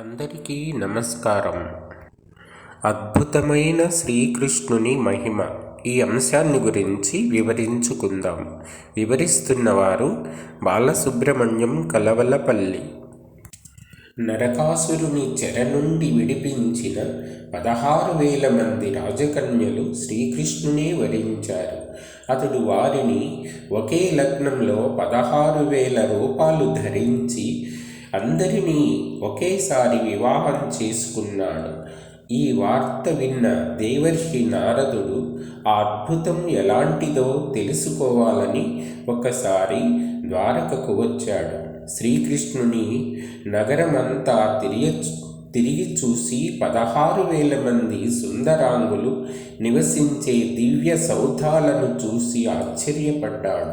అందరికీ నమస్కారం. అద్భుతమైన శ్రీకృష్ణుని మహిమ ఈ అంశాన్ని గురించి వివరించుకుందాం. వివరిస్తున్నవారు బాలసుబ్రహ్మణ్యం కలవలపల్లి. నరకాసురుని చెర నుండి విడిపించిన 16,000 మంది రాజకన్యలు శ్రీకృష్ణునే వరించారు. అతడు వారిని ఒకే లగ్నంలో 16,000 రూపాలు ధరించి అందరినీ ఒకేసారి వివాహం చేసుకున్నాడు. ఈ వార్త విన్న దేవర్షి నారదుడు ఆ అద్భుతం ఎలాంటిదో తెలుసుకోవాలని ఒకసారి ద్వారకకు వచ్చాడు. శ్రీకృష్ణుని నగరమంతా తిరిగి చూసి 16,000 మంది సుందరాంగులు నివసించే దివ్య సౌధాలను చూసి ఆశ్చర్యపడ్డాడు.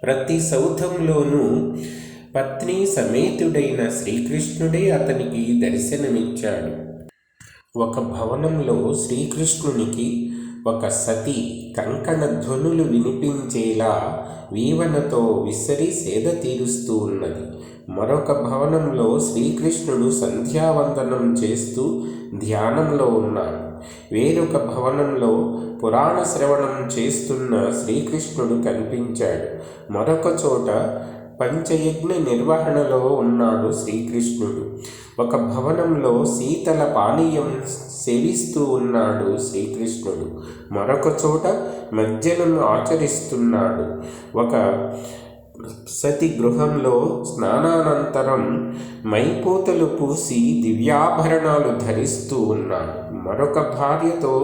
ప్రతి సౌధంలోనూ పత్ని సమేతుడైన శ్రీకృష్ణుడే అతనికి దర్శనమిచ్చాడు. ఒక భవనంలో శ్రీకృష్ణునికి ఒక సతి కంకణ ధ్వనులు వినిపించేలా వీవనతో విసిరి సేద తీరుస్తూ ఉన్నది. మరొక భవనంలో శ్రీకృష్ణుడు సంధ్యావందనం చేస్తూ ధ్యానంలో ఉన్నాడు. వేరొక భవనంలో పురాణ శ్రవణం చేస్తున్న శ్రీకృష్ణుడు కనిపించాడు. మరొక చోట పంచయజ్ఞ నిర్వహణలో ఉన్నాడు శ్రీకృష్ణుడు. ఒక భవనంలో శీతల పానీయం సేవిస్తూ ఉన్నాడు శ్రీకృష్ణుడు. మరొక చోట మజ్జనం ఆచరిస్తున్నాడు. ఒక సతి గృహంలో స్నానానంతరం మైపోతలు పూసి దివ్యాభరణాలు ధరిస్తూ ఉన్నాడు. మరొక భార్యతో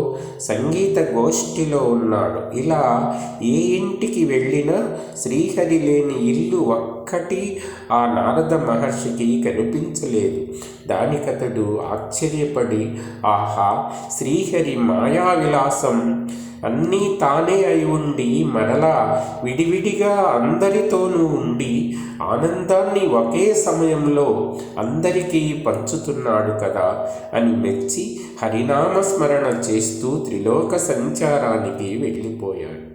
సంగీత గోష్ఠిలో ఉన్నాడు. ఇలా ఏ ఇంటికి వెళ్ళినా శ్రీహరి లేని ఇల్లు ఒక్కటి ఆ నారద మహర్షికి కనిపించలేదు. దానికతడు ఆశ్చర్యపడి, ఆహా, శ్రీహరి మాయా విలాసం అన్నీ తానే అయి ఉండి మరలా విడివిడిగా అందరితోనూ ఉండి ఆనందాన్ని ఒకే సమయంలో అందరికీ పంచుతున్నాడు కదా అని మెచ్చి హరినామస్మరణ చేస్తూ త్రిలోక సంచారానికి వెళ్ళిపోయాడు.